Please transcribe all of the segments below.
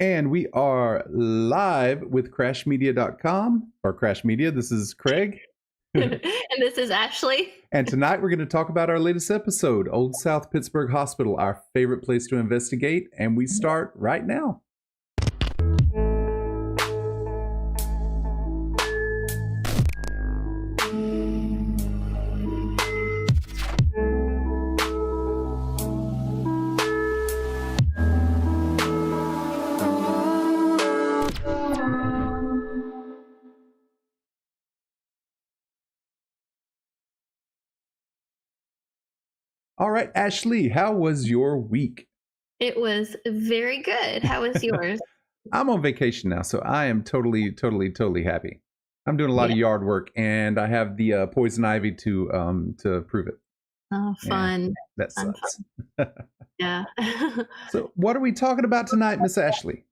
And we are live with crashmedia.com or Crash Media. This is Craig. And this is Ashley. And tonight we're going to talk about our latest episode, Old South Pittsburg Hospital, our favorite place to investigate. And we start right now. All right, Ashley, how was your week? It was very good. How was yours? I'm on vacation now, so I am totally happy. I'm doing a lot of yard work, and I have the poison ivy to prove it. Oh, fun. Yeah, that sucks. Yeah. So what are we talking about tonight, Miss Ashley?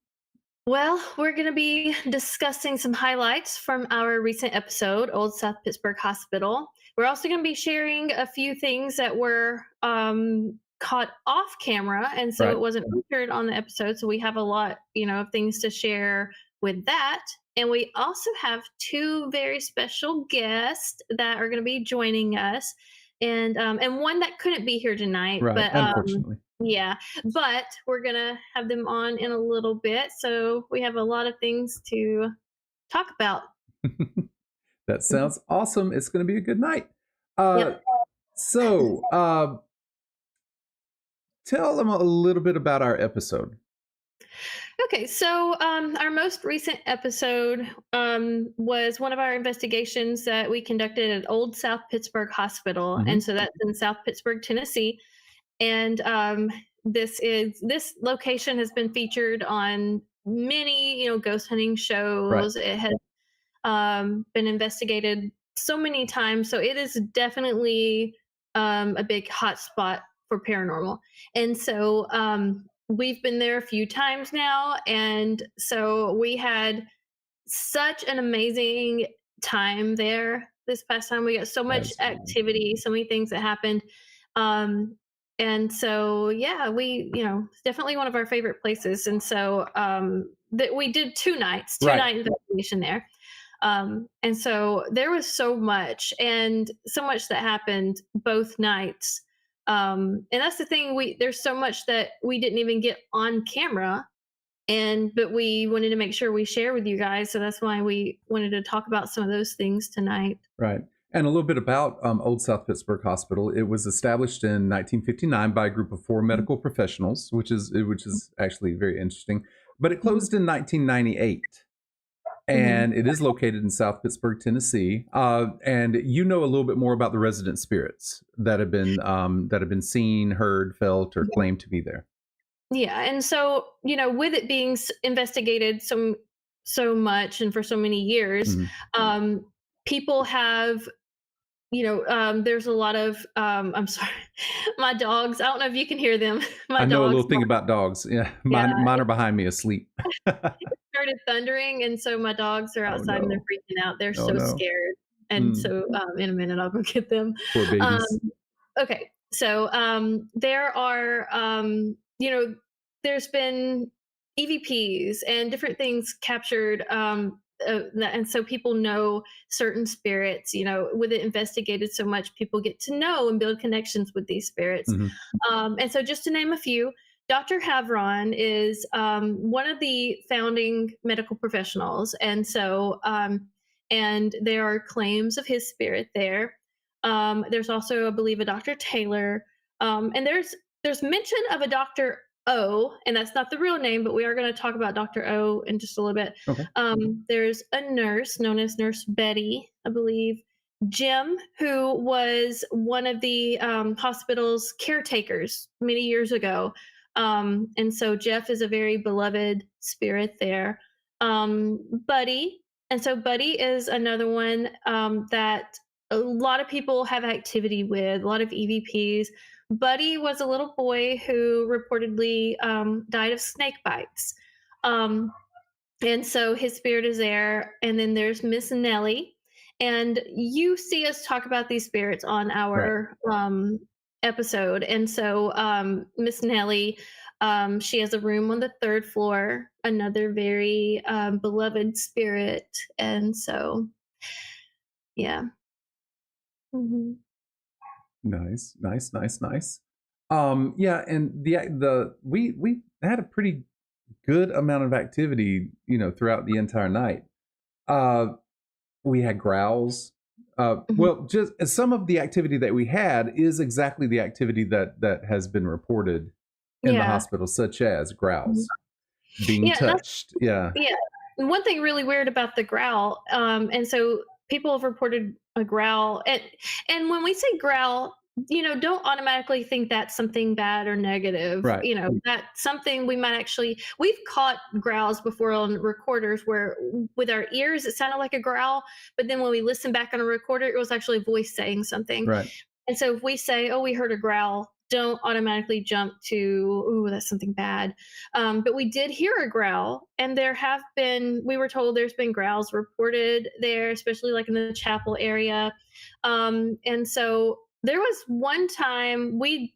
Well, we're going to be discussing some highlights from our recent episode, Old South Pittsburg Hospital. We're also going to be sharing a few things that were caught off camera, and so it wasn't featured on the episode. So we have a lot, of things to share with that. And we also have two very special guests that are going to be joining us, and one that couldn't be here tonight, but unfortunately. Yeah, but we're going to have them on in a little bit. So we have a lot of things to talk about. That sounds awesome. It's going to be a good night. Yep. So tell them a little bit about our episode. Okay, so our most recent episode was one of our investigations that we conducted at Old South Pittsburg Hospital. And so that's in South Pittsburg, Tennessee. And this location has been featured on many, ghost hunting shows. Right. It has been investigated so many times. So it is definitely a big hot spot for paranormal. And so we've been there a few times now. And so we had such an amazing time there this past time. We got so much activity, so many things that happened. And so, we, it's definitely one of our favorite places. And so that we did two night investigation there. And so there was so much that happened both nights. And that's the thing, there's so much that we didn't even get on camera, but we wanted to make sure we share with you guys. So that's why we wanted to talk about some of those things tonight. Right. And a little bit about Old South Pittsburg Hospital. It was established in 1959 by a group of 4 medical professionals, which is actually very interesting. But it closed in 1998, and it is located in South Pittsburg, Tennessee. And you know a little bit more about the resident spirits that have been seen, heard, felt, or claimed to be there. Yeah, and so with it being investigated so much and for so many years, people have. There's a lot of, I'm sorry, my dogs, I don't know if you can hear them. I know a little thing about dogs. Yeah. Mine are behind me asleep. It started thundering. And so my dogs are outside and they're freaking out. They're scared. And so in a minute, I'll go get them. Poor babies. Okay. So there are, there's been EVPs and different things captured, and so people know certain spirits, with it investigated so much, people get to know and build connections with these spirits. And so just to name a few, Dr. Havron is one of the founding medical professionals. And so, and there are claims of his spirit there. There's also, I believe, a Dr. Taylor. And there's mention of a Dr. O, and that's not the real name, but we are going to talk about Dr. O in just a little bit. Okay. There's a nurse known as Nurse Betty, I believe. Jim, who was one of the hospital's caretakers many years ago. And so Jeff is a very beloved spirit there. Buddy. And so Buddy is another one that a lot of people have activity with, a lot of EVPs. Buddy was a little boy who reportedly died of snake bites. And so his spirit is there. And then there's Miss Nellie. And you see us talk about these spirits on our episode. And so Miss Nellie She has a room on the third floor, another very beloved spirit. And so, yeah. Hmm. Nice, nice, nice, nice. Yeah, and the we had a pretty good amount of activity, throughout the entire night. Uh, we had growls. Hmm. Well, just some of the activity that we had is exactly the activity that has been reported in the Yeah. hospital, such as Mhm. growls, being Yeah, that's touched. Yeah, yeah. One thing really weird about the growl, and so people have reported a growl, and when we say growl, don't automatically think that's something bad or negative. right. That's something we might actually we've caught growls before on recorders where with our ears it sounded like a growl, but then when we listen back on a recorder, it was actually a voice saying something. Right. And so if we say, "Oh, we heard a growl," don't automatically jump to, "Ooh, that's something bad." But we did hear a growl, and we were told there's been growls reported there, especially like in the chapel area. And so there was one time we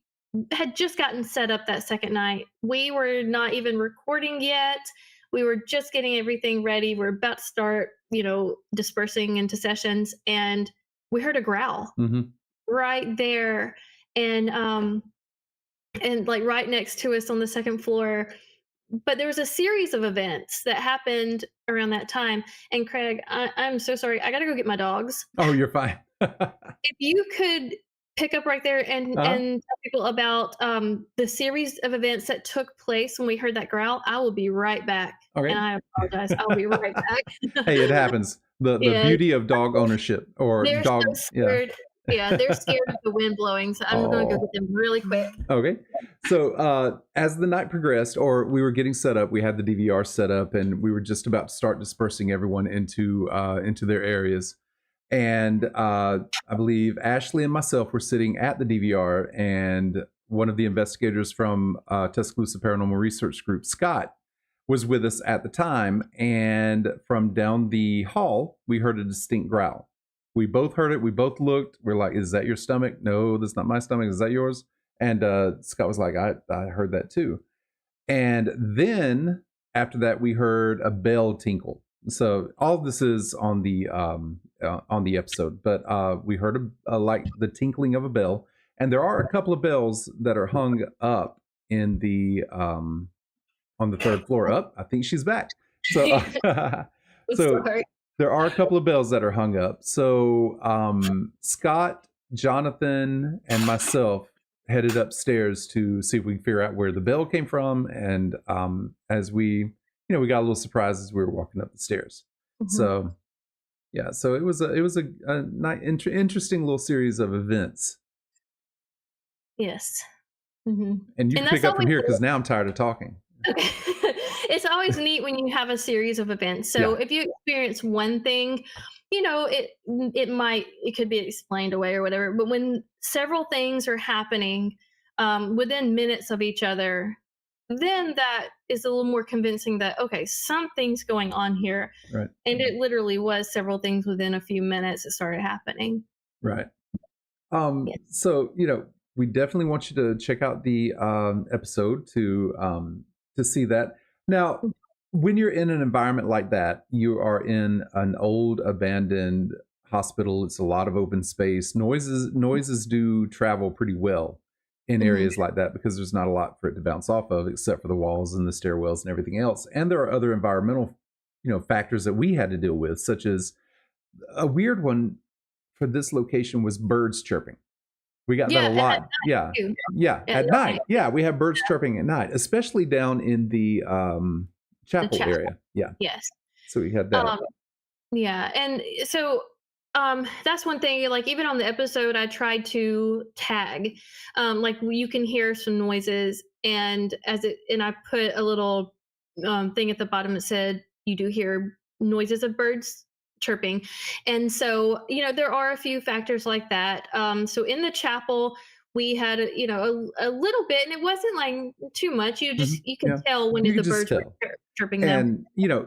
had just gotten set up that second night. We were not even recording yet. We were just getting everything ready. We're about to start, dispersing into sessions, and we heard a growl Hmm. right there, and like right next to us on the second floor. But there was a series of events that happened around that time. And Craig, I'm so sorry, I gotta go get my dogs. Oh, you're fine. If you could pick up right there Uh-huh. and tell people about the series of events that took place when we heard that growl, I will be right back. And Okay. I apologize, I'll be right back. Hey, it happens. The Yeah, beauty of dog ownership or they're so dog, yeah. scared. Yeah, they're scared of the wind blowing, so I'm gonna go get Oh, them really quick. okay. So as the night progressed, or we were getting set up, we had the DVR set up, and we were just about to start dispersing everyone into their areas. And I believe Ashley and myself were sitting at the DVR, and one of the investigators from Tuscaloosa Paranormal Research Group, Scott, was with us at the time. And from down the hall, we heard a distinct growl. We both heard it. We both looked. We're like, "Is that your stomach?" "No, that's not my stomach." "Is that yours?" And Scott was like, I heard that too. And then after that, we heard a bell tinkle. So all of this is on the episode, but we heard like the tinkling of a bell, and there are a couple of bells that are hung up in the on the third floor. Up, I think she's back. So so Sorry. there are a couple of bells that are hung up. So Scott, Jonathan, and myself headed upstairs to see if we can figure out where the bell came from. And as we got a little surprised as we were walking up the stairs. Mhm. So yeah, so it was a interesting little series of events. Yes. Mhm. And you And can that's pick up from always here because now I'm tired of talking. okay. It's always neat when you have a series of events. So Yeah. if you experience one thing, it could be explained away or whatever. But when several things are happening within minutes of each other, then that is a little more convincing that okay, something's going on here. Right. And it literally was several things within a few minutes that started happening. Right. Yes. So we definitely want you to check out the episode to see that. Now, when you're in an environment like that, you are in an old abandoned hospital. It's a lot of open space. Noises do travel pretty well in Mhm. areas like that because there's not a lot for it to bounce off of except for the walls and the stairwells and everything else. And there are other environmental, factors that we had to deal with, such as a weird one for this location was birds chirping. We got that Yeah, a and at lot. Yeah. night too. Yeah. At At night, night. Yeah. We have birds chirping at night, especially down in the the chapel chapel. area. Yeah. Yes. So we had that. Um, Yeah, and so that's one thing. Like even on the episode, I tried to tag, like you can hear some noises, and I put a little thing at the bottom that said you do hear noises of birds chirping, and so there are a few factors like that. So in the chapel. We had a little bit, and it wasn't like too much. You could Yeah. tell when You could the just birds were tell. chirping them. And,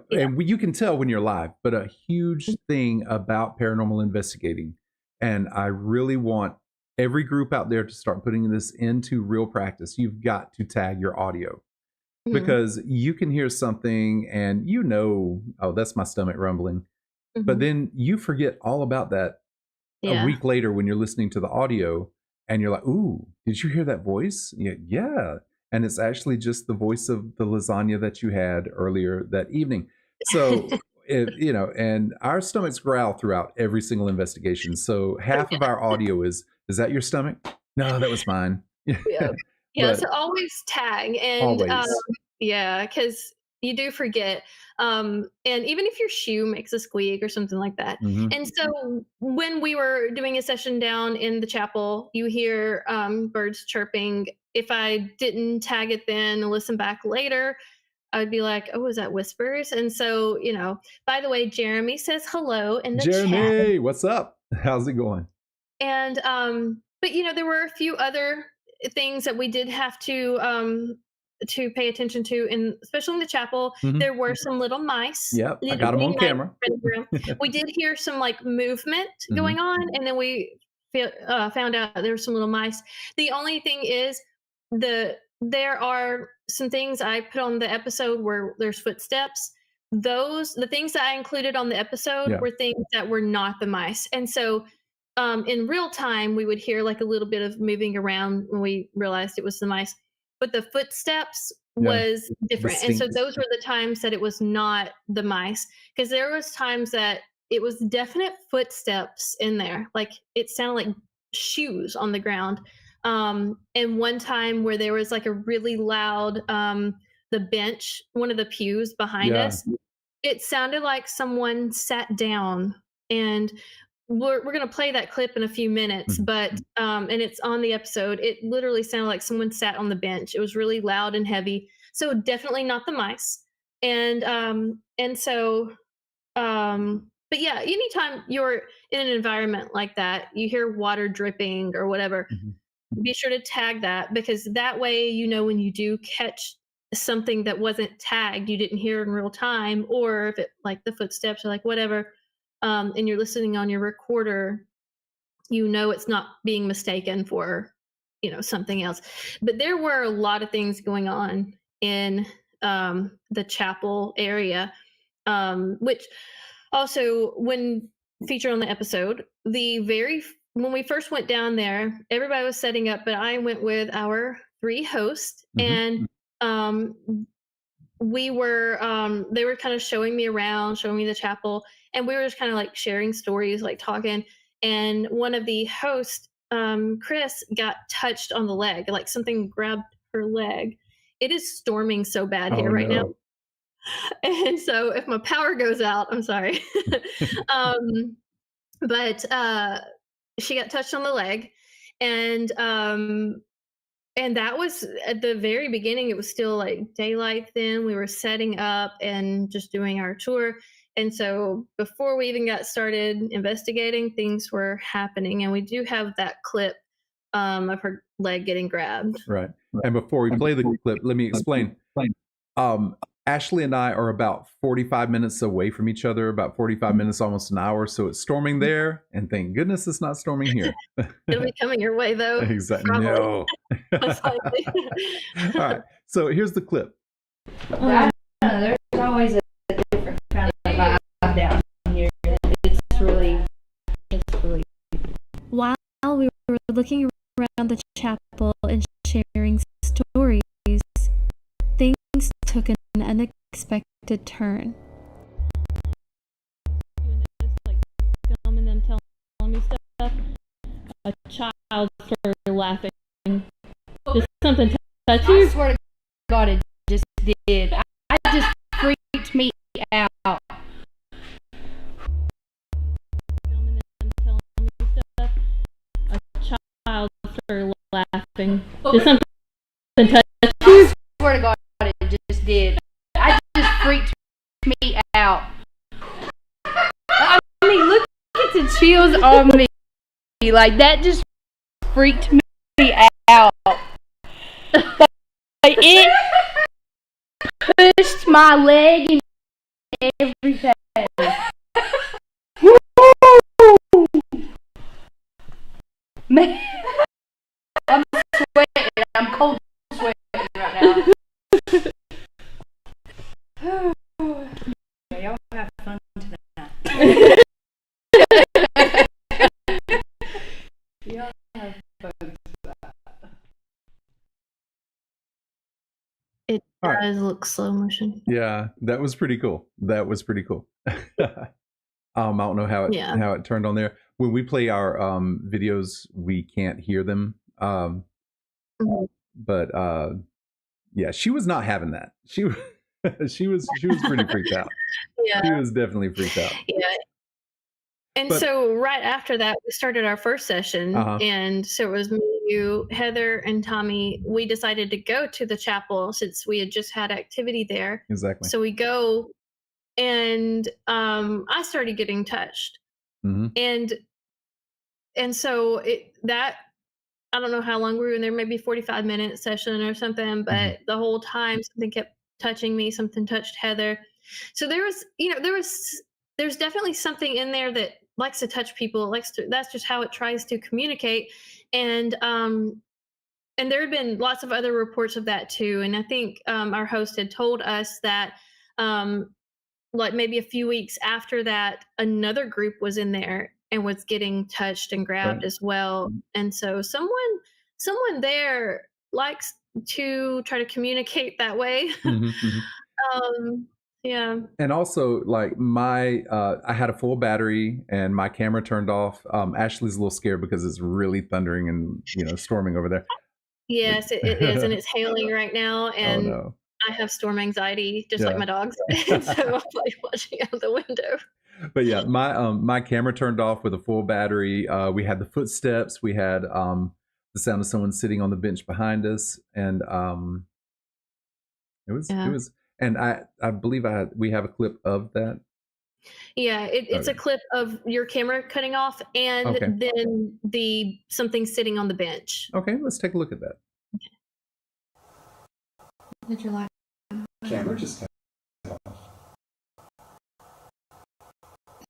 Yeah. you can tell when you're live, but a huge thing about paranormal investigating, and I really want every group out there to start putting this into real practice, you've got to tag your audio. Because you can hear something and oh, that's my stomach rumbling. But then you forget all about that a week later when you're listening to the audio and you're like, ooh, did you hear that voice? Yeah. And it's actually just the voice of the lasagna that you had earlier that evening. So, and our stomachs growl throughout every single investigation. So half of our audio is that your stomach? No, that was mine. Yeah, so always tag, and always. because you do forget, and even if your shoe makes a squeak or something like that. And so when we were doing a session down in the chapel, you hear birds chirping. If I didn't tag it then and listen back later, I would be like, oh, is that whispers? And so, by the way, Jeremy says hello in the chat. Jeremy, what's up? How's it going? And but there were a few other things that we did have to pay attention to, and especially in the chapel, there were some little mice. Yep, I got them on camera. We did hear some like movement going on, and then we found out there were some little mice. The only thing is there are some things I put on the episode where there's footsteps. The things that I included on the episode were things that were not the mice, and so in real time, we would hear like a little bit of moving around when we realized it was the mice, but the footsteps was different. And so those were the times that it was not the mice, because there was times that it was definite footsteps in there. Like it sounded like shoes on the ground. And one time where there was like a really loud, the bench, one of the pews behind us, it sounded like someone sat down, and we're going to play that clip in a few minutes, but and it's on the episode. It literally sounded like someone sat on the bench. It was really loud and heavy. So definitely not the mice. And so but yeah, anytime you're in an environment like that, you hear water dripping or whatever, be sure to tag that, because that way when you do catch something that wasn't tagged, you didn't hear in real time, or if it like the footsteps or like whatever, and you're listening on your recorder, it's not being mistaken for, something else. But there were a lot of things going on in the chapel area, which also, when featured on the episode, when we first went down there, everybody was setting up, but I went with our 3 hosts, and they were kind of showing me around, showing me the chapel, and we were just kind of like sharing stories, like talking. And one of the hosts, Chris, got touched on the leg, like something grabbed her leg. It is storming so bad here right now. And so if my power goes out, I'm sorry. But she got touched on the leg, and that was at the very beginning. It was still like daylight then. We were setting up and just doing our tour. And so before we even got started investigating, things were happening. And we do have that clip of her leg getting grabbed. Right. And before we play the clip, let me explain. Ashley and I are about 45 minutes away from each other, about 45 minutes, almost an hour. So it's storming there, and thank goodness it's not storming here. It'll be coming your way, though. Exactly. No. All right. So here's the clip. There's always a different kind of vibe down here. It's really. While we were looking around the chapel and sharing stories, things took an unexpected turn. Like filming them, telling me stuff. A child started laughing. Did something touch you? I swear to God, it just did. I just freaked me out. Filming them, telling me stuff. A child started laughing. Did something touch you? I swear to God, it just did. I just freaked me out. I mean, look at the chills on me. Like, that just freaked me out. Like, it pushed my leg and everything. Man. Y'all have fun. It All right. does look slow motion. Yeah, that was pretty cool. That was pretty cool. I don't know how Yeah. it turned on there. When we play our videos, we can't hear them. Mhm. But yeah, she was not having that. She she was pretty freaked out. Yeah. She was definitely freaked out. Yeah. And But- so right after that, we started our first session. Uh-huh. And so it was me, you, Heather, and Tommy. We decided to go to the chapel since we had just had activity there. Exactly. So we go, and I started getting touched. Mhm. And so that I don't know how long we were in there, maybe 45-minute session or something, but the whole time something kept touching me, something touched Heather. So there was, there's definitely something in there that likes to touch people, that's just how it tries to communicate. And there had been lots of other reports of that too. And I think our host had told us that like maybe a few weeks after that, another group was in there and was getting touched and grabbed Right. as well. And so someone there likes to try to communicate that way. Yeah. And also, like I had a full battery and my camera turned off. Ashley's a little scared because it's really thundering and storming over there. Yes, it is, and it's hailing right now, and no. I have storm anxiety, just like Yeah. my dogs. And so I'm like watching out the window. But yeah, my camera turned off with a full battery. We had the footsteps. We had the sound of someone sitting on the bench behind us, and it was. And I believe we have a clip of that. Yeah, it's a clip of your camera cutting off, and then the something sitting on the bench. Okay, let's take a look at that. Did you like Camera just cut off.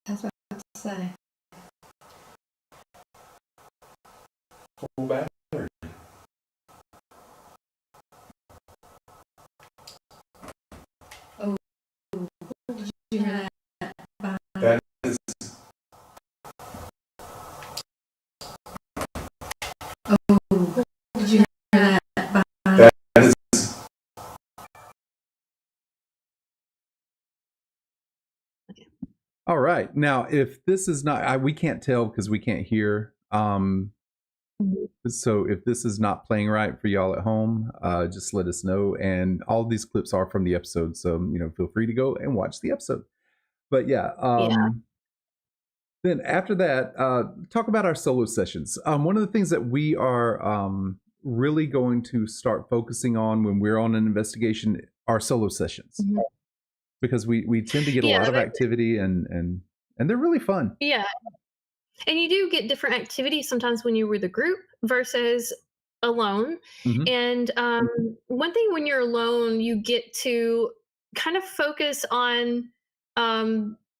That's what I have to say. Full battery. Oh, did you hear that? That is. Oh, did you hear that? That is. All right. Now, if this is not, we can't tell because we can't hear. So if this is not playing right for y'all at home, just let us know. And all these clips are from the episode, so feel free to go and watch the episode. But yeah. Then after that, talk about our solo sessions. One of the things that we are really going to start focusing on when we're on an investigation are solo sessions, because we tend to get a lot of activity and they're really fun. Yeah. And you do get different activities sometimes when you're with a group versus alone. And one thing when you're alone, you get to kind of focus on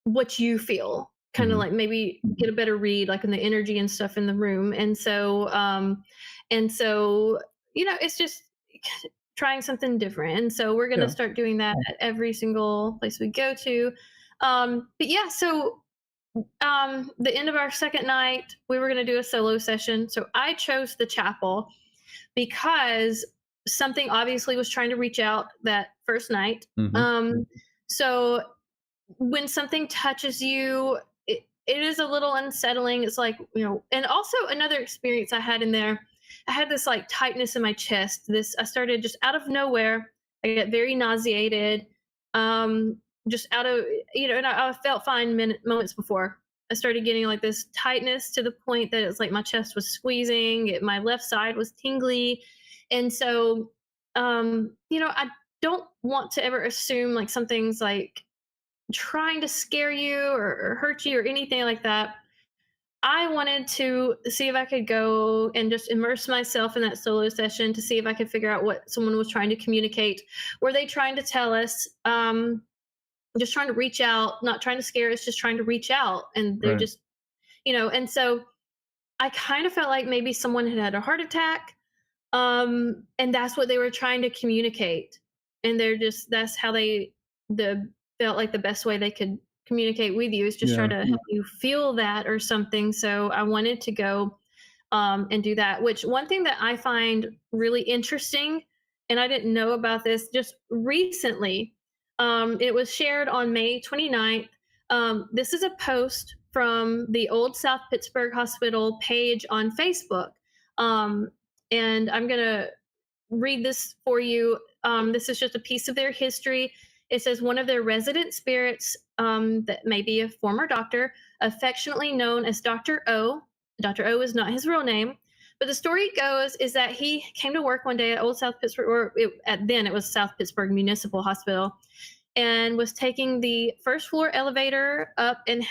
what you feel, kind of like maybe get a better read, like in the energy and stuff in the room. And so it's just trying something different. And so we're going to start doing that at every single place we go to. But yeah, so the end of our second night, we were going to do a solo session. So I chose the chapel because something obviously was trying to reach out that first night. So when something touches you, it is a little unsettling. It's like, and also another experience I had in there, I had this like tightness in my chest. I started just out of nowhere. I got very nauseated. Just out of, and I felt fine moments before. I started getting like this tightness to the point that it's like my chest was squeezing, my left side was tingly. And so, I don't want to ever assume like something's like trying to scare you or hurt you or anything like that. I wanted to see if I could go and just immerse myself in that solo session to see if I could figure out what someone was trying to communicate. Were they trying to tell us, just trying to reach out, not trying to scare us, just trying to reach out. And they're just, and so I kind of felt like maybe someone had a heart attack. And that's what they were trying to communicate. And that's how they felt like the best way they could communicate with you. It's just try to help you feel that or something. So I wanted to go and do that. Which one thing that I find really interesting, and I didn't know about this just recently, it was shared on May 29th. This is a post from the Old South Pittsburg Hospital page on Facebook. And I'm going to read this for you. This is just a piece of their history. It says one of their resident spirits, that may be a former doctor, affectionately known as Dr. O. Dr. O is not his real name, but the story goes is that he came to work one day at Old South Pittsburg, or then it was South Pittsburg Municipal Hospital, and was taking the first floor elevator up and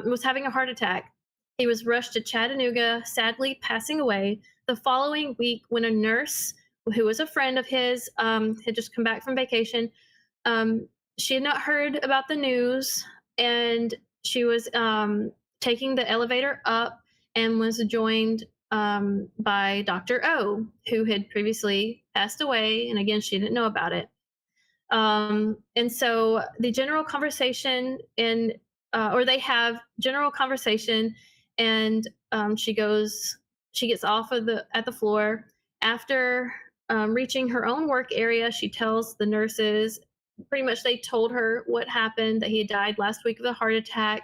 was having a heart attack. He was rushed to Chattanooga, sadly passing away the following week when a nurse who was a friend of his had just come back from vacation. She had not heard about the news, and she was taking the elevator up and was joined by Dr. O, who had previously passed away. And again, she didn't know about it. And so the general conversation or they have general conversation, and she gets off at the floor. After reaching her own work area, she tells the nurses, pretty much they told her what happened, that he had died last week of a heart attack.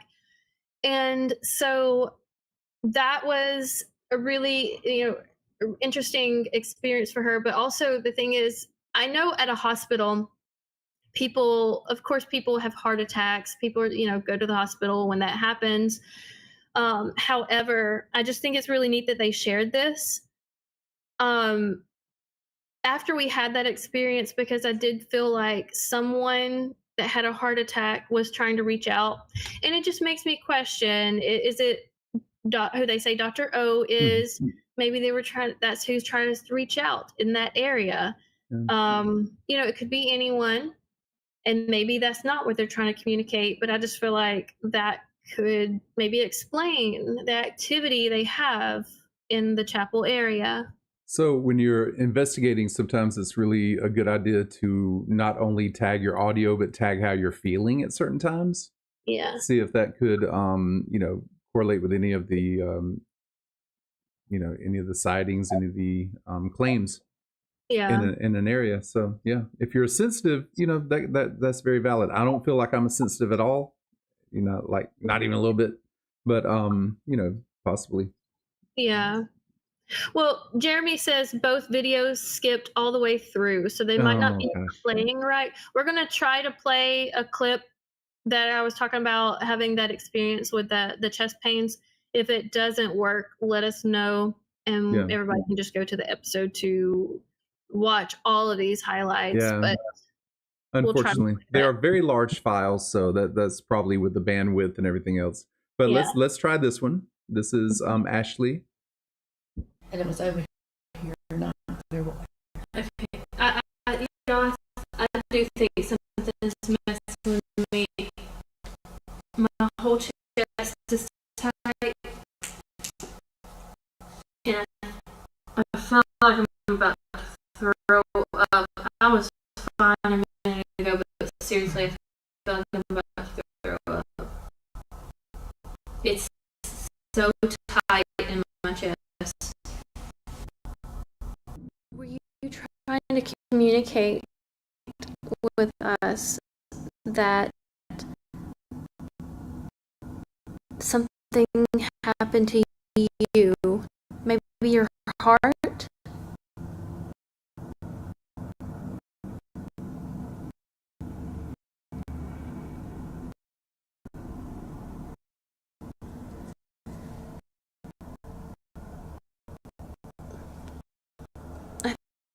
And so that was a really, interesting experience for her. But also the thing is, I know at a hospital, people have heart attacks. People, go to the hospital when that happens. However, I just think it's really neat that they shared this. After we had that experience, because I did feel like someone that had a heart attack was trying to reach out, and it just makes me question: is it who they say Dr. O is? Maybe they were that's who's trying to reach out in that area. It could be anyone, and maybe that's not what they're trying to communicate. But I just feel like that could maybe explain the activity they have in the chapel area. So when you're investigating, sometimes it's really a good idea to not only tag your audio, but tag how you're feeling at certain times. Yeah. See if that could, correlate with any of the, any of the sightings, any of the claims in an area. So yeah, if you're sensitive, that's very valid. I don't feel like I'm sensitive at all, like not even a little bit, but possibly. Yeah. Well, Jeremy says both videos skipped all the way through, so they might not be playing right. We're going to try to play a clip that I was talking about, having that experience with the chest pains. If it doesn't work, let us know, and everybody can just go to the episode to watch all of these highlights. Yeah. But unfortunately, they are very large files, so that's probably with the bandwidth and everything else. But let's try this one. This is Ashley. And it was over here, not there. Okay. I do think something's messing with me. My whole chest is tight, and I feel like I'm about to throw up. I was fine a minute ago, but seriously, I feel like I'm about to throw up. It's so tight in my chest. Were you trying to communicate with us that something happened to you? Maybe your heart?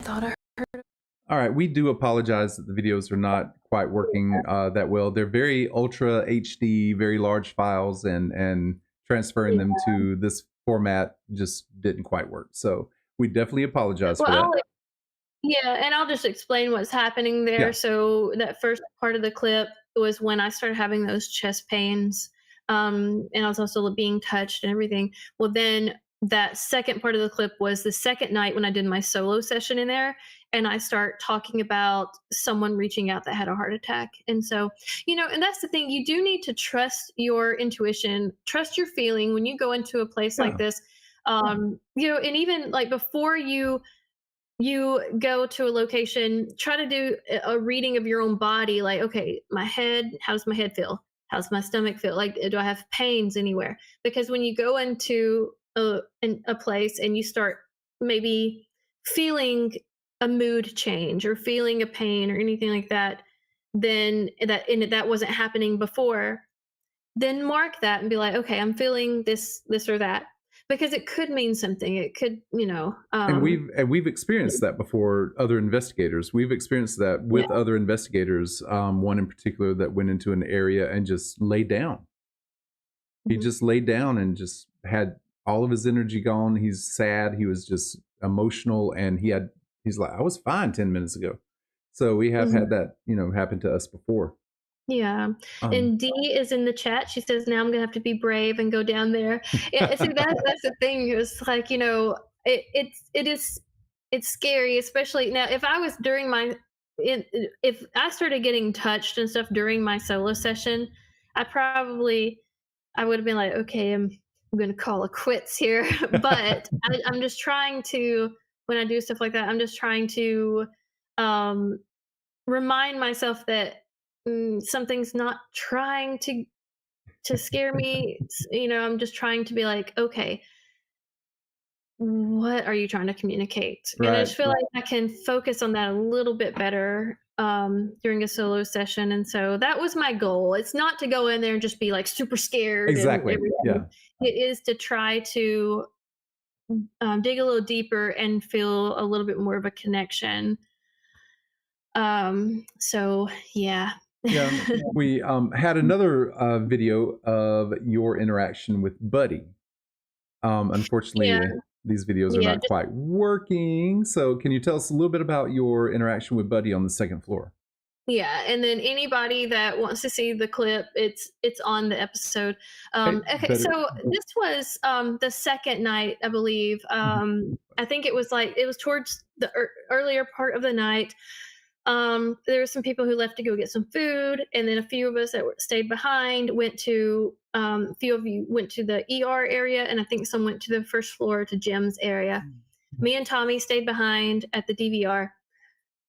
Thought I heard. All right, we do apologize that the videos are not quite working that well. They're very ultra HD, very large files, and transferring them to this format just didn't quite work. So we definitely apologize for that. And I'll just explain what's happening there. Yeah. So that first part of the clip was when I started having those chest pains, and I was also being touched and everything. Well, then that second part of the clip was the second night when I did my solo session in there, and I start talking about someone reaching out that had a heart attack. And so, and that's the thing, you do need to trust your intuition, trust your feeling when you go into a place like this. And even like before you go to a location, try to do a reading of your own body. Like, okay, my head, how does my head feel? How's my stomach feel? Like, do I have pains anywhere? Because when you go into a place and you start maybe feeling a mood change or feeling a pain or anything like that, then that wasn't happening before, then mark that and be like, okay, I'm feeling this or that, because it could mean something. It could, and we've experienced that before. Other investigators, we've experienced that with other investigators. One in particular that went into an area and just laid down. He just laid down and just had all of his energy gone. He's sad. He was just emotional, and he's like, I was fine 10 minutes ago. So we have had that, happen to us before. Yeah. And Dee is in the chat. She says, now I'm going to have to be brave and go down there. Yeah. See, that's the thing. It was like, it's scary, especially now if I was if I started getting touched and stuff during my solo session, I would have been like, okay, I'm going to call it quits here. But I'm just trying to, when I do stuff like that, I'm just trying to remind myself that something's not trying to scare me. I'm just trying to be like, okay, what are you trying to communicate? Right. And I just feel like I can focus on that a little bit better during a solo session. And so that was my goal. It's not to go in there and just be like super scared. Exactly. Yeah. It is to try to dig a little deeper and feel a little bit more of a connection. So yeah. Yeah, we had another video of your interaction with Buddy. Unfortunately, these videos are not quite working. So can you tell us a little bit about your interaction with Buddy on the second floor? Yeah, and then anybody that wants to see the clip, it's on the episode. Okay, so this was the second night, I believe. I think it was towards the earlier part of the night. There were some people who left to go get some food, and then a few of us that stayed behind went to a few of you went to the ER area, and I think some went to the first floor to Jim's area. Me and Tommy stayed behind at the DVR.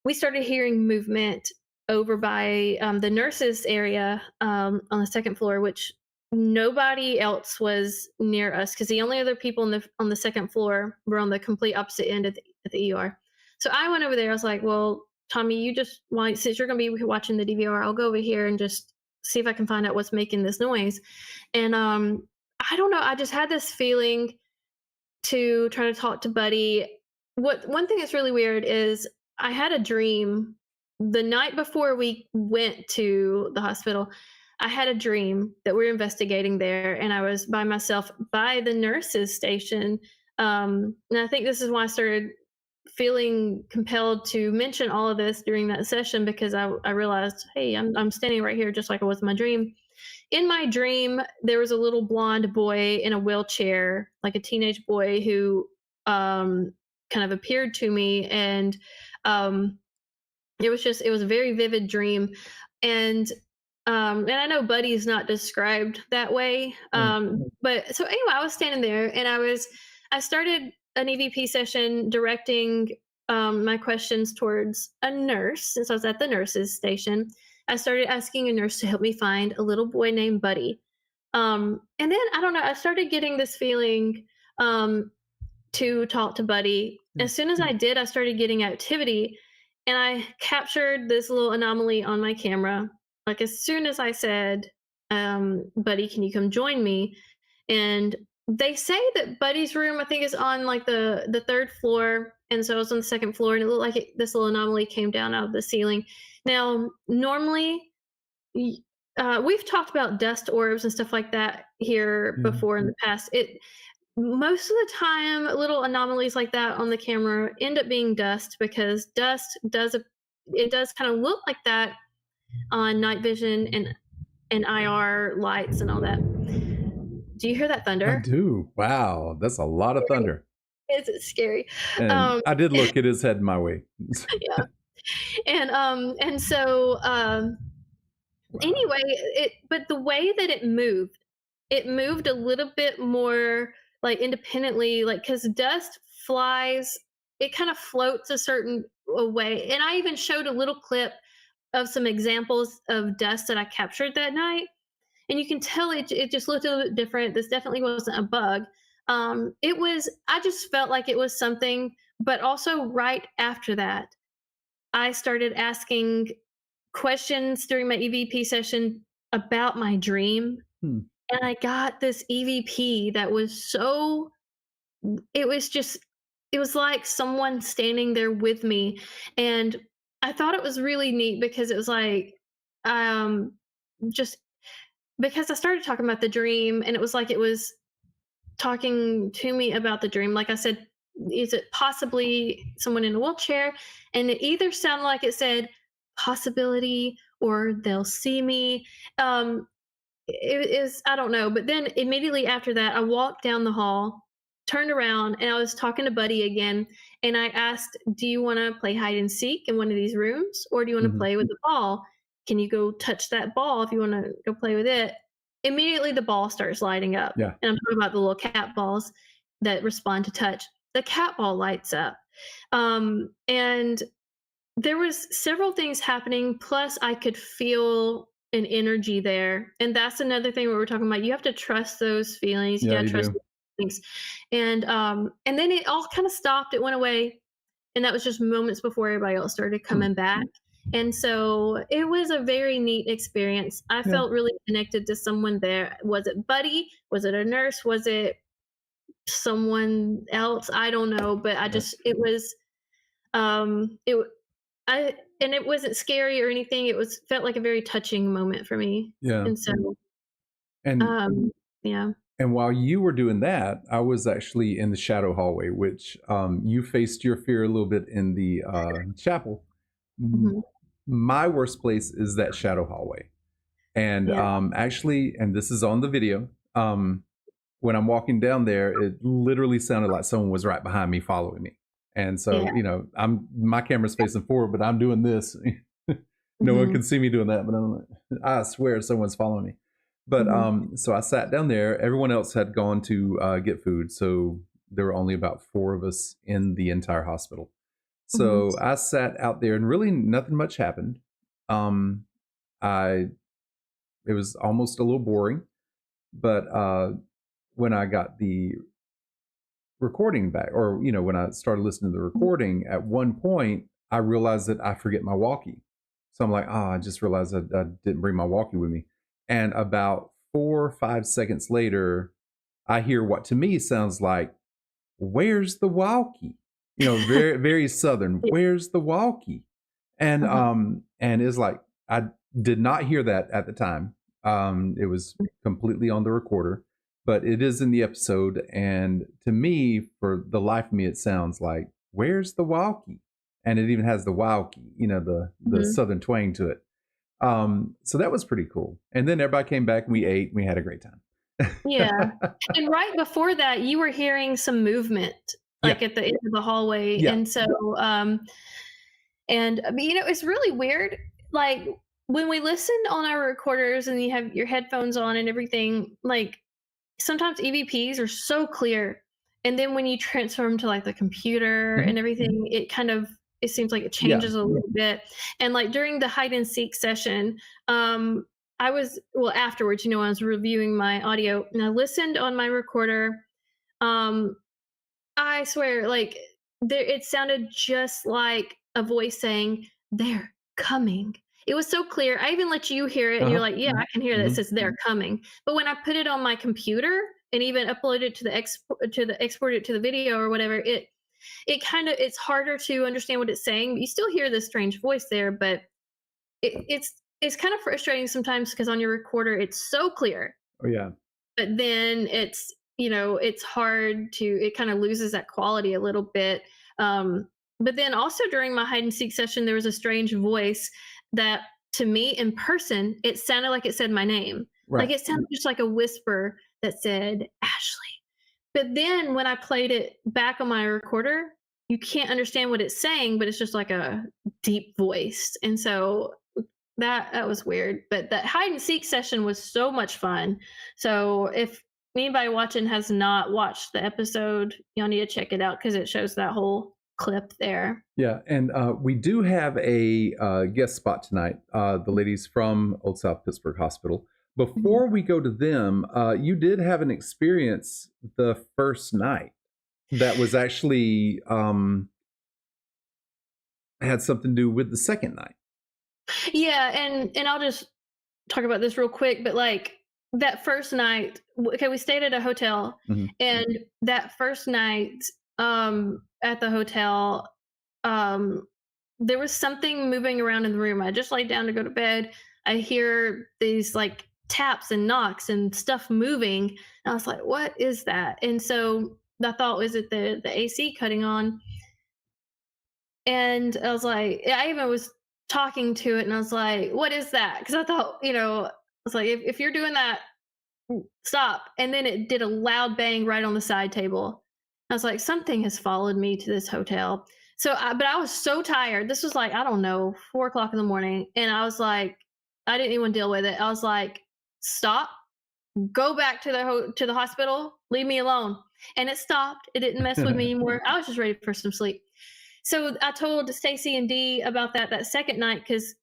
We started hearing movement over by the nurses area on the second floor, which nobody else was near us, because the only other people on the second floor were on the complete opposite end at the ER. So I went over there. I was like, well, Tommy, since you're going to be watching the DVR, I'll go over here and just see if I can find out what's making this noise. And I don't know. I just had this feeling to try to talk to Buddy. One thing that's really weird is I had a dream the night before we went to the hospital. I had a dream that we're investigating there, and I was by myself by the nurses station. And I think this is why I started feeling compelled to mention all of this during that session, because I realized, hey, I'm standing right here just like I was in my dream. In my dream, there was a little blonde boy in a wheelchair, like a teenage boy, who kind of appeared to me, and it was a very vivid dream. And I know Buddy's not described that way, but so anyway, I was standing there, and I started an EVP session directing my questions towards a nurse. Since I was at the nurses station, I started asking a nurse to help me find a little boy named Buddy. And then, I don't know, I started getting this feeling to talk to Buddy. As soon as I did, I started getting activity, and I captured this little anomaly on my camera. Like, as soon as I said, Buddy, can you come join me? And they say that Buddy's room, I think, is on like the third floor. And so I was on the second floor, and it looked like this little anomaly came down out of the ceiling. Now, normally, we've talked about dust orbs and stuff like that here before in the past. Most of the time, little anomalies like that on the camera end up being dust, because dust does kind of look like that on night vision and IR lights and all that. Do you hear that I thunder? do. Wow, that's a lot of thunder. It's scary. And Um, I did look; it is heading my way. yeah. And so Wow. anyway, but the way that it moved a little bit more like independently, like because dust flies, it kind of floats a certain way. And I even showed a little clip of some examples of dust that I captured that night, and you can tell it just looked a little bit different. This definitely wasn't a bug. It was. I just felt like it was something, but also right after that, I started asking questions during my EVP session about my dream. Hmm. And I got this EVP that was so, it was just, it was like someone standing there with me. And I thought it was really neat because it was like, um, just because I started talking about the dream and it was like it was talking to me about the dream. Like I said, is it possibly someone in a wheelchair? And it either sounded like it said possibility or they'll see me. Um, it is, I don't know. But then immediately after that, I walked down the hall, turned around, and I was talking to Buddy again. And I asked, do you want to play hide and seek in one of these rooms or do you want to Mhm. play with the ball? Can you go touch that ball if you want to go play with it? Immediately, the ball starts lighting up. Yeah. And I'm talking about the little cat balls that respond to touch. The cat ball lights up. And there was several things happening, plus I could feel an energy there, and that's another thing where we're talking about you have to trust those feelings, you Yeah, gotta you trust do. things. And then it all kinda stopped, it went away, and that was just moments before everybody else started Hmm. coming back, and so it was a very neat experience. I Yeah. felt really connected to someone there. Was it Buddy? Was it a nurse? Was it someone else? I don't know, but I Yeah. just it was, it I and it wasn't scary or anything, it was felt like a very touching moment for me, Yeah. and so, And yeah. and while you were doing that, I was actually in the shadow hallway, which you faced your fear a little bit in the chapel. M- Mhm. My worst place is that shadow hallway. And Yeah, actually, and this is on the video, when I'm walking down there, it literally sounded like someone was right behind me following me. And so, yeah, my camera's facing forward, but I'm doing this. No one mhm, can see me doing that, but I'm like, I swear someone's following me. But mhm, so I sat down there. Everyone else had gone to get food, so there were only about 4 of us in the entire hospital. mhm, So I sat out there, and really nothing much happened. Um, I It was almost a little boring, but when I got the recording back, or when I started listening to the mhm, recording, at one point I realized that I forget my walkie. So I'm like, oh, I just realized I didn't bring my walkie with me. And about 4 or 5 seconds later, I hear what to me sounds like, "Where's the walkie?" Very very southern. yeah, "Where's the walkie?" uh-huh, And it's like I did not hear that at the time. It was completely on the recorder, but it is in the episode. And to me, for the life of me, it sounds like, "Where's the walkie?" And it even has the walkie, the mhm, southern twang to it. So that was pretty cool. And then everybody came back, and we ate, and we had a great time. yeah, and right before that, you were hearing some movement, Yeah, like, at the end of the hallway, yeah. and so, it's really weird, like, when we listen on our recorders and you have your headphones on and everything, like, sometimes EVPs are so clear, and then when you transfer them to like the computer Mhm. and everything, it seems like it Yeah. changes a little bit. And like during the hide and seek session, I was well afterwards, I was reviewing my audio and I listened on my recorder. Um, I swear, like it sounded just like a voice saying, "They're coming." It was so clear. I even let you hear it, and you're Uh-huh. like, "Yeah, I can hear that." It Mhm. says, "They're coming." But when I put it on my computer and even upload it to the export it to the video or whatever, it's harder to understand what it's saying. You still hear this strange voice there, but it's kind of frustrating sometimes because on your recorder it's so clear, Oh, yeah. but then it's hard to it kind of loses that quality a little bit. But then also during my hide and seek session there was a strange voice that to me in person it sounded like it said my name, Like Right. it sounded just like a whisper that said Ashley. But then when I played it back on my recorder, you can't understand what it's saying, but it's just like a deep voice. And so that was weird. But that hide and seek session was so much fun. So if anybody watching has not watched the episode, y'all need to check it out because it shows that whole clip there. Yeah, and we do have a guest spot tonight. The ladies from Old South Pittsburg Hospital. Before we go to them, you did have an experience the first night that was actually had something to do with the second night. Yeah, and I'll just talk about this real quick, but like that first night, okay, we stayed at a hotel, and that first night at the hotel, there was something moving around in the room. I just laid down to go to bed. I hear these like taps and knocks and stuff moving. And I was like, what is that? And so I thought, was it the AC cutting on? And I was like, I even was talking to it and I was like, what is that? Because I thought, I was like, if you're doing that, stop. And then it did a loud bang right on the side table. I was like, something has followed me to this hotel. So, but I was so tired. This was like, I don't know, 4:00 in the morning. And I was like, I didn't even deal with it. I was like, stop, go back to the hospital, leave me alone. And it stopped. It didn't mess with me anymore. I was just ready for some sleep. So I told Stacy and Dee about that second night because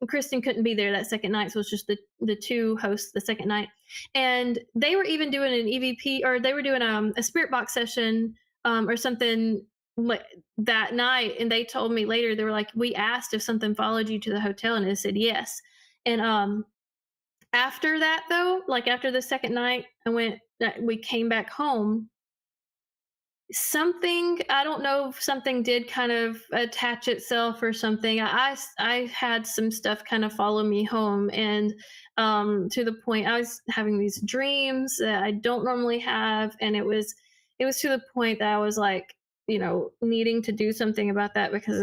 Kristen couldn't be there that second night. So it was just the two hosts the second night. And they were even doing an EVP, or they were doing a spirit box session or something that night. And they told me later, they were like, we asked if something followed you to the hotel and it said yes. And after that though, like after the second night, we came back home. Something, I don't know if something did kind of attach itself or something. I had some stuff kind of follow me home, and to the point I was having these dreams that I don't normally have, and it was to the point that I was like, needing to do something about that because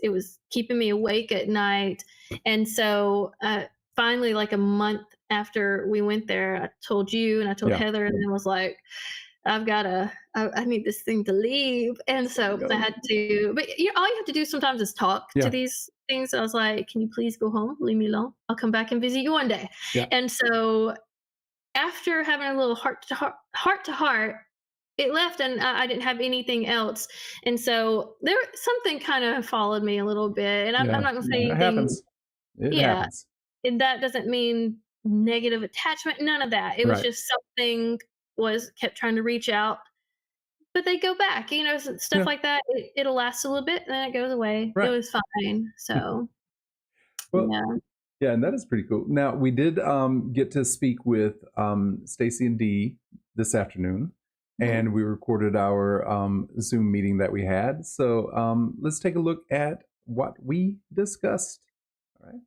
it was keeping me awake at night. And so finally, like a month after we went there, I told you and I told Heather, and I was like, I need this thing to leave. And so I had to, but all you have to do sometimes is talk to these things. I was like, can you please go home? Leave me alone. I'll come back and visit you one day. Yeah. And so after having a little heart to heart, it left and I didn't have anything else. And so something kind of followed me a little bit, and I'm not going to say anything. It happens. It happens. And that doesn't mean negative attachment. None of that. It was just something kept trying to reach out, but they go back, stuff like that. It'll last a little bit and then it goes away. It was fine. So yeah, and that is pretty cool. Now we did get to speak with Stacy and Dee this afternoon, and we recorded our Zoom meeting that we had. So let's take a look at what we discussed. All right.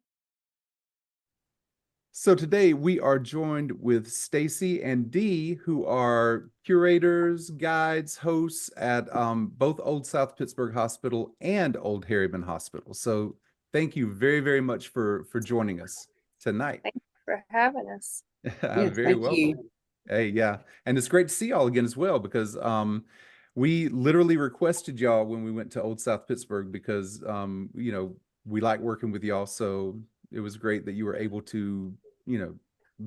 So today we are joined with Stacy and Dee, who are curators, guides, hosts at both Old South Pittsburg Hospital and Old Harriman Hospital. So thank you very, very much for joining us tonight. Thank you for having us. Very welcome. Hey, yeah. And it's great to see y'all again as well, because we literally requested y'all when we went to Old South Pittsburg because, we like working with y'all. So it was great that you were able to,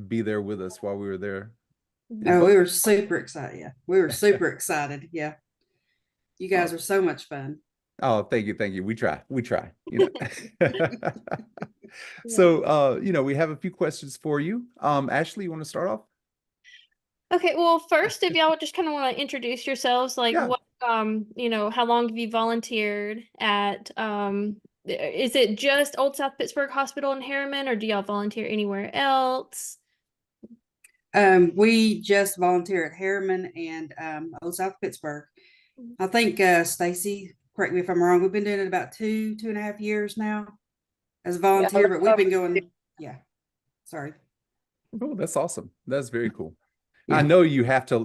be there with us while we were there. Oh, we were super excited. Yeah, we were super excited. Yeah, you guys are so much fun. Oh, thank you. We try. So, we have a few questions for you. Ashley, you want to start off? Okay. Well, first, if y'all just kind of want to introduce yourselves, like what, how long have you volunteered at? Is it just Old South Pittsburg Hospital in Harriman, or do y'all volunteer anywhere else? We just volunteer at Harriman and Old South Pittsburg. I think Stacy, correct me if I'm wrong, we've been doing it about 2.5 years now as a volunteer, but we've been going. Yeah, sorry. Oh, that's awesome. That's very cool. Yeah. I know you have to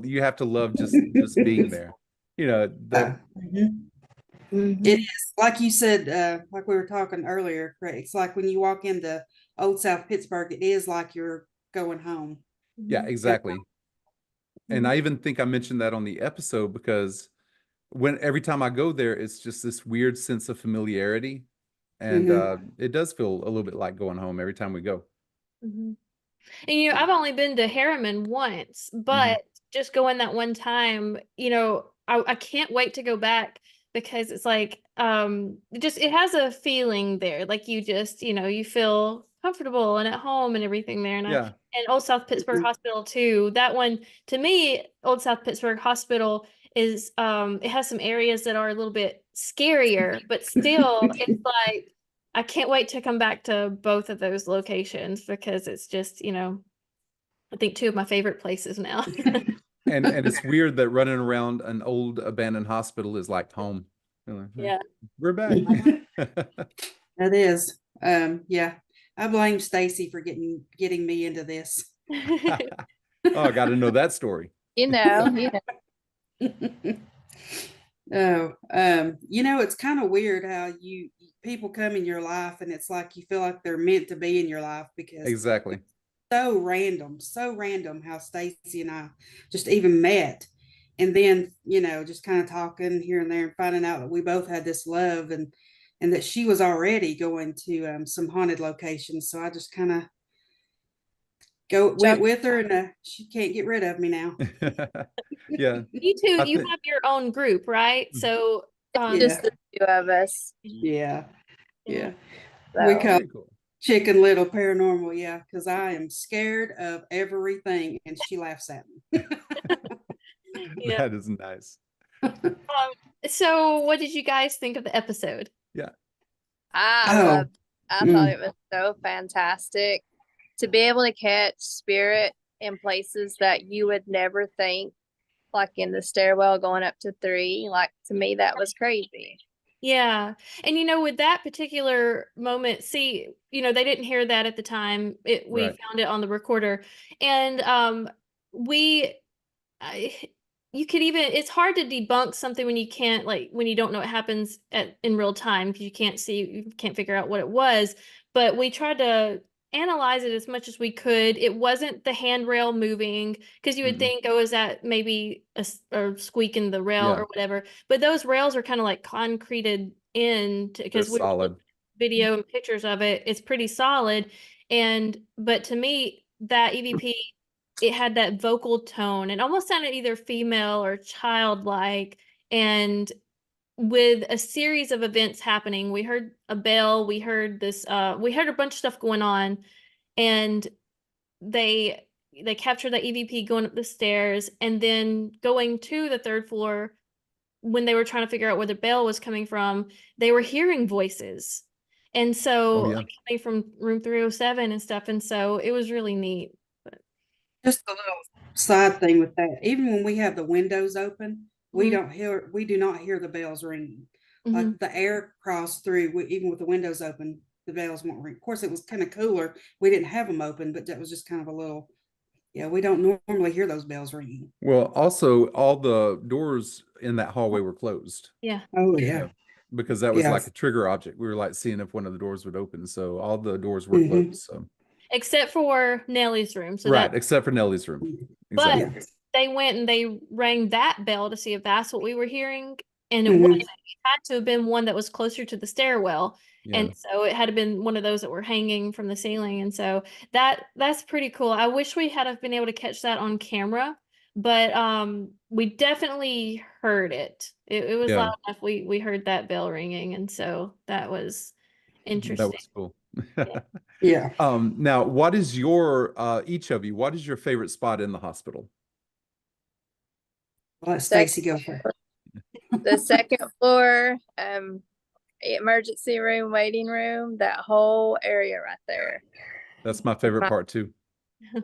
love just being there. It is, like you said, like we were talking earlier, Craig, it's like when you walk into Old South Pittsburg, it is like you're going home. Yeah, exactly. And I even think I mentioned that on the episode because every time I go there, it's just this weird sense of familiarity. And it does feel a little bit like going home every time we go. And I've only been to Harriman once, but just going that one time, I can't wait to go back because it's like it has a feeling there, like you just you feel comfortable and at home and everything there. And Old South Pittsburg Hospital too. That one, to me, Old South Pittsburg Hospital is it has some areas that are a little bit scarier, but still it's like I can't wait to come back to both of those locations because it's just, I think two of my favorite places now. And it's weird that running around an old abandoned hospital is like home. Yeah. We're back. That is. Yeah. I blame Stacy for getting me into this. Oh, I got to know that story. Oh, it's kind of weird how people come in your life and it's like you feel like they're meant to be in your life because Exactly. so random how Stacy and I just even met. And then, just kind of talking here and there and finding out that we both had this love and that she was already going to some haunted locations. So I just kind of went with her and she can't get rid of me now. Yeah. You two, you have your own group, right? So just the two of us. Yeah. So. We call Chicken Little Paranormal, yeah, because I am scared of everything and she laughs at me. That is nice. So what did you guys think of the episode? Yeah. I thought it was so fantastic to be able to catch spirit in places that you would never think, like in the stairwell going up to 3. Like, to me, that was crazy. Yeah. And with that particular moment, see, they didn't hear that at the time. We found it on the recorder. And you could even, it's hard to debunk something when you can't, like, when you don't know what happens in real time, because you can't figure out what it was. But we tried to analyze it as much as we could. It wasn't the handrail moving, because you would think, oh, is that maybe a squeak in the rail or whatever. But those rails are kind of like concreted in, because we solid video and pictures of it. It's pretty solid. But to me, that EVP, it had that vocal tone and almost sounded either female or childlike. And with a series of events happening, we heard a bell, we heard a bunch of stuff going on, and they captured that EVP going up the stairs and then going to the 3rd floor. When they were trying to figure out where the bell was coming from, they were hearing voices. And so like, coming from room 307 and stuff. And so it was really neat. Just a little side thing with that. Even when we have the windows open, we do not hear the bells ringing. Like the air crossed through, even with the windows open, the bells won't ring. Of course, it was kind of cooler. We didn't have them open, but that was just kind of a little, we don't normally hear those bells ringing. Well, also all the doors in that hallway were closed. Yeah. Oh, yeah. Because that was like a trigger object. We were like seeing if one of the doors would open. So all the doors were closed. So except for Nellie's room. So except for Nellie's room. Exactly. But they went and they rang that bell to see if that's what we were hearing. And it wasn't. It had to have been one that was closer to the stairwell. And so it had to been one of those that were hanging from the ceiling. And so that's pretty cool. I wish we had have been able to catch that on camera, but we definitely heard it. It was loud enough. We heard that bell ringing, and so that was interesting. That was cool. Yeah. Now, what is your each of you? What is your favorite spot in the hospital? I'll let Stacy go first. The 2nd floor, emergency room, waiting room, that whole area right there. That's my favorite part too.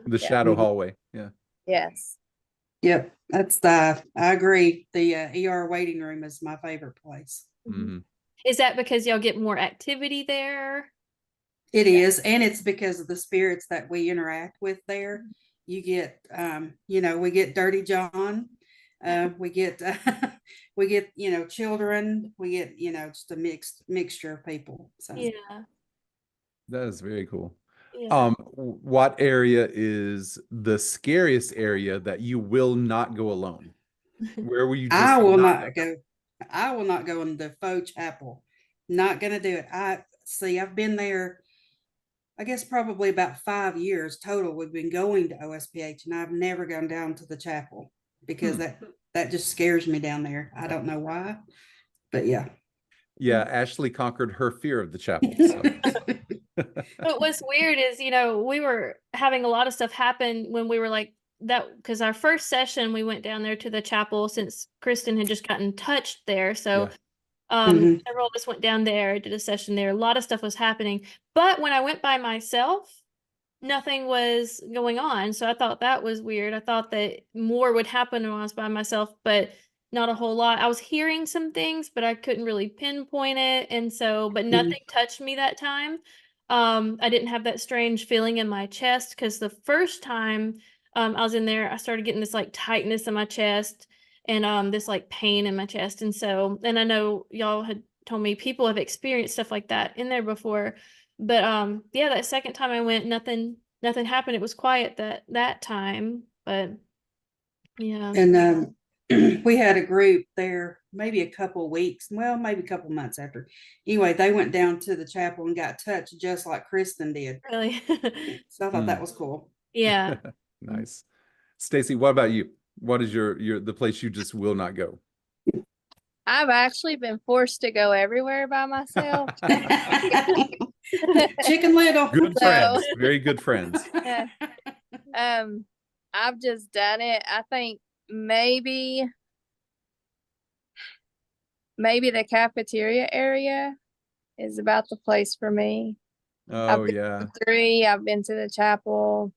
The shadow hallway. Yeah. Yes. Yep. I agree. The ER waiting room is my favorite place. Is that because y'all get more activity there? It is, and it's because of the spirits that we interact with there. You get, we get Dirty John, we get children, we get just a mixture of people. So yeah, that is very cool. Yeah. What area is the scariest area that you will not go alone? Where will you I just will not not go. I will not go in the faux chapel. Not gonna do it. I see. I've been there. I guess probably about 5 years total. We've been going to OSPH, and I've never gone down to the chapel because Hmm. that just scares me down there. I don't know why, but yeah. Yeah, Ashley conquered her fear of the chapel. So. But what's weird is, we were having a lot of stuff happen when we were like that, because our first session we went down there to the chapel since Kristen had just gotten touched there. So Yeah. Mhm. several of us went down there, did a session there. A lot of stuff was happening. But when I went by myself, nothing was going on. So I thought that was weird. I thought that more would happen when I was by myself, but not a whole lot. I was hearing some things, but I couldn't really pinpoint it. And so, but nothing touched me that time. I didn't have that strange feeling in my chest because the first time I was in there, I started getting this like tightness in my chest and this like pain in my chest. And so, and I know y'all had told me people have experienced stuff like that in there before. But yeah, that second time I went, nothing happened. It was quiet that time. But yeah. And we had a group there maybe a couple weeks, well, maybe a couple months after. Anyway, they went down to the chapel and got touched just like Kristen did. Really. So I thought Mm. that was cool. Yeah. Nice. Stacy, what about you? What is your the place you just will not go? I've actually been forced to go everywhere by myself. Chicken Little. Good So- friends, very good friends. Yeah. I've just done it. I think maybe the cafeteria area is about the place for me. Oh been yeah. to 3. I've been to the chapel.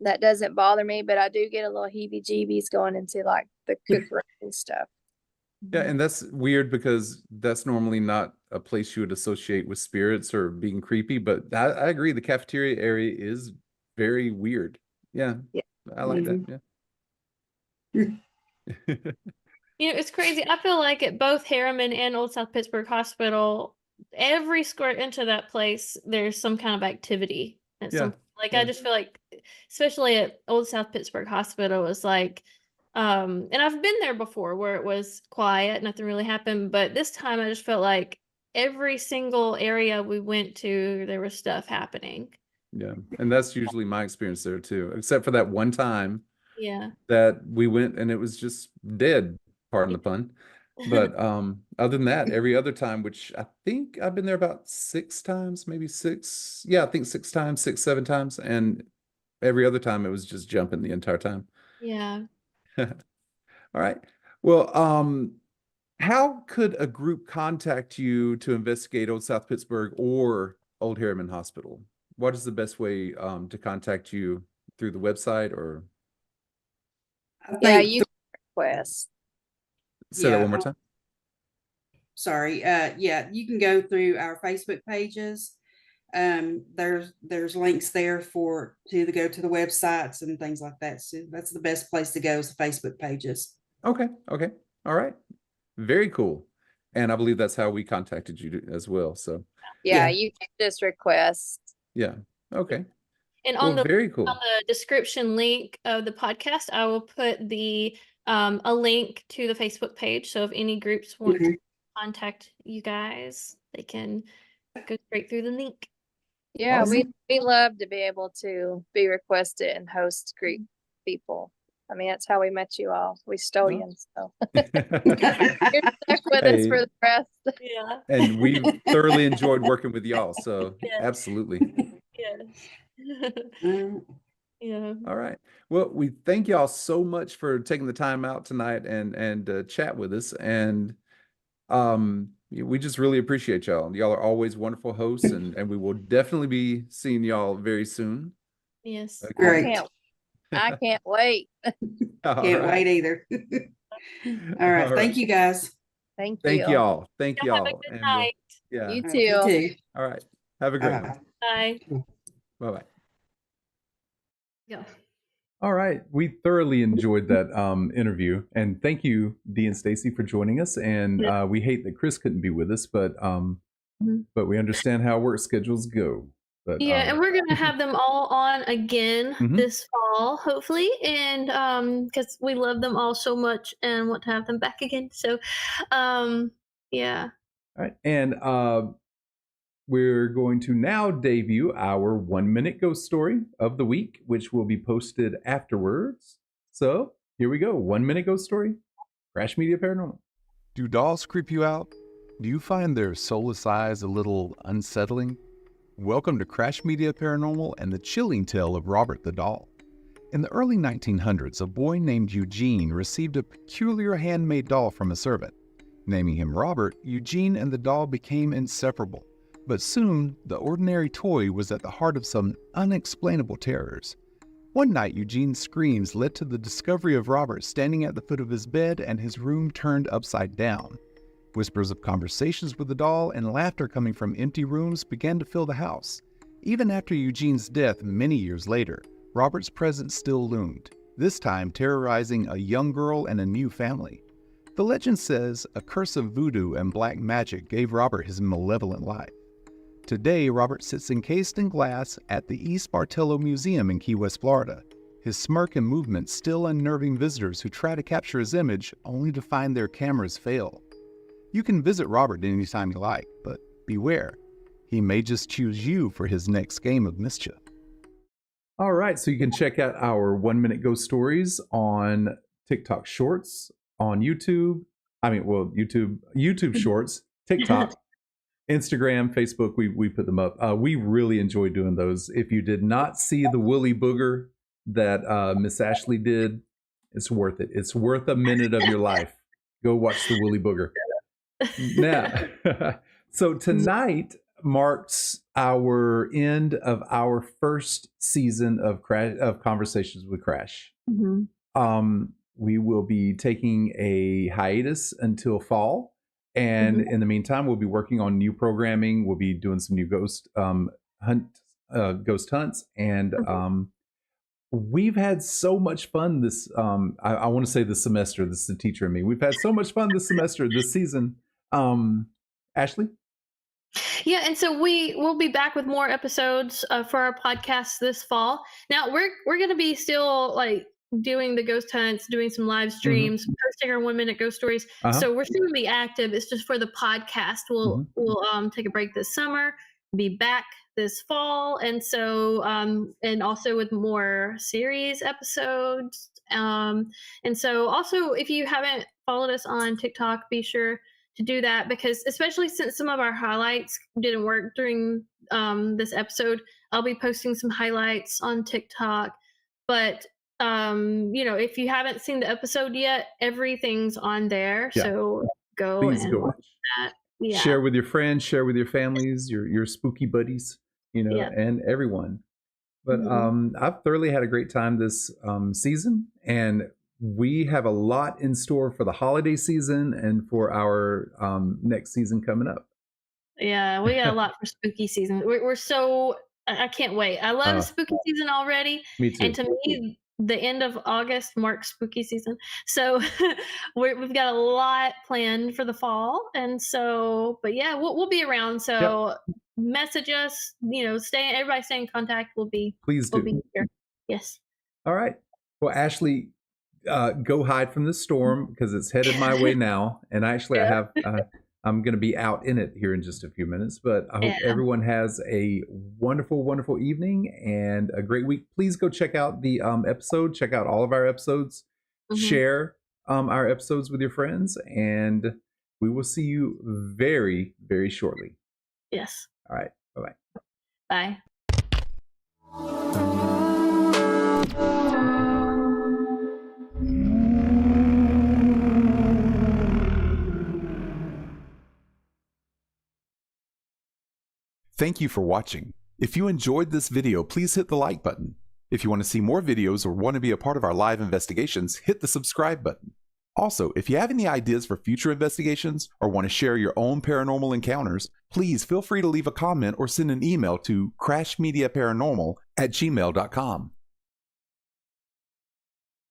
That doesn't bother me, but I do get a little heebie-jeebies going into like the cook room and stuff. Yeah, and that's weird because that's normally not a place you would associate with spirits or being creepy, but I agree the cafeteria area is very weird. Yeah. Yeah. I like that. Yeah. It's crazy. I feel like at both Harriman and Old South Pittsburg Hospital, every square inch of that place, there's some kind of activity. Yeah. Like Yeah. I just feel like, especially at Old South Pittsburg Hospital, was like, and I've been there before where it was quiet, nothing really happened. But this time I just felt like every single area we went to, there was stuff happening. Yeah. And that's usually my experience there too, except for that one time Yeah. that we went and it was just dead, pardon the pun. But other than that, every other time, which I think I've been there about 6 times, maybe 6. Yeah, I think 6 times, 6, 7 times. And every other time it was just jumping the entire time. Yeah. All right. Well, how could a group contact you to investigate Old South Pittsburg or Old Harriman Hospital? What is the best way to contact you, through the website or I Yeah, think you can request. say that Yeah, one more time? sorry. Yeah, you can go through our Facebook pages. There's links there to go to the websites and things like that. So that's the best place to go is the Facebook pages. Okay. Okay. All right. Very cool. And I believe that's how we contacted you as well. So Yeah, Yeah. you can just request. yeah. Okay. And Well, on the very cool. description link of the podcast, I will put the a link to the Facebook page. So if any groups want to contact you guys, they can go straight through the link. Yeah, Awesome. we love to be able to be requested and host Greek people. I mean, that's how we met you all. We stole you, so you're stuck with us Hey. for the rest. Yeah. And we've thoroughly enjoyed working with y'all. So Yeah. absolutely. Yeah. Mm, Yeah. All right. Well, we thank y'all so much for taking the time out tonight and chat with us. And we just really appreciate y'all. Y'all are always wonderful hosts, and we will definitely be seeing y'all very soon. Yes. Okay. Great. I can't wait. All Can't right. wait either. All right. All Thank you guys. Thank Thank you. y'all. Thank Y'all have a y'all. good And night. yeah. You All right, you too. too. All right. Have a great Bye. one. Bye. Bye-bye. Yeah. All right. We thoroughly enjoyed that interview. And thank you, Dee and Stacy, for joining us. And we hate that Chris couldn't be with us, but we understand how work schedules go. But Yeah, and we're gonna have them all on again this fall, hopefully, and because we love them all so much and want to have them back again. So, yeah. all right, and we're going to now debut our 1-minute ghost story of the week, which will be posted afterwards. So here we go. 1-minute ghost story. Crash Media Paranormal. Do dolls creep you out? Do you find their soulless eyes a little unsettling? Welcome to Crash Media Paranormal and the chilling tale of Robert the Doll. In the early 1900s, a boy named Eugene received a peculiar handmade doll from a servant. Naming him Robert, Eugene and the doll became inseparable. But soon, the ordinary toy was at the heart of some unexplainable terrors. One night, Eugene's screams led to the discovery of Robert standing at the foot of his bed and his room turned upside down. Whispers of conversations with the doll and laughter coming from empty rooms began to fill the house. Even after Eugene's death many years later, Robert's presence still loomed, this time terrorizing a young girl and a new family. The legend says a curse of voodoo and black magic gave Robert his malevolent life. Today, Robert sits encased in glass at the East Bartello Museum in Key West, Florida. His smirk and movements still unnerving visitors who try to capture his image only to find their cameras fail. You can visit Robert anytime you like, but beware, he may just choose you for his next game of mischief. All right, so you can check out our 1-minute ghost stories on TikTok Shorts, on YouTube. YouTube Shorts, TikTok, Instagram, Facebook. We put them up. We really enjoy doing those. If you did not see the woolly booger that Miss Ashley did, it's worth it. It's worth a minute of your life. Go watch the woolly booger. Now, so tonight marks our end of our first season of Conversations with Crash. We will be taking a hiatus until fall, and in the meantime, we'll be working on new programming. We'll be doing some new ghost hunts, and we've had so much fun this. I want to say this semester. This is the teacher in me. We've had so much fun this semester, this season. Ashley? Yeah, and so we will be back with more episodes for our podcast this fall. Now we're going to be still like doing the ghost hunts, doing some live streams, posting our 1-minute ghost stories. So we're still going to be active. It's just for the podcast. We'll take a break this summer, be back this fall, and so and also with more series episodes. And so also, if you haven't followed us on TikTok, be sure to do that, because especially since some of our highlights didn't work during this episode, I'll be posting some highlights on TikTok. But if you haven't seen the episode yet, everything's on there. Yeah. So Please go watch that. Yeah. Share with your friends, share with your families, your spooky buddies, and everyone. But I've thoroughly had a great time this season, and we have a lot in store for the holiday season and for our next season coming up. Yeah, we got a lot for spooky season. We're so, I can't wait. I love spooky season already. Me too. And to me, the end of August marks spooky season. So we've got a lot planned for the fall. And so, but yeah, we'll be around. So message us, everybody stay in contact. Please do. We'll be here. Yes. All right. Well, Ashley, go hide from the storm because it's headed my way now. And actually, I'm going to be out in it here in just a few minutes. But I hope everyone has a wonderful, wonderful evening and a great week. Please go check out the episode. Check out all of our episodes. Share our episodes with your friends. And we will see you very, very shortly. Yes. All right. Bye-bye. Bye. Thank you for watching. If you enjoyed this video, please hit the like button. If you want to see more videos or want to be a part of our live investigations, hit the subscribe button. Also, if you have any ideas for future investigations or want to share your own paranormal encounters, please feel free to leave a comment or send an email to crashmediaparanormal@gmail.com.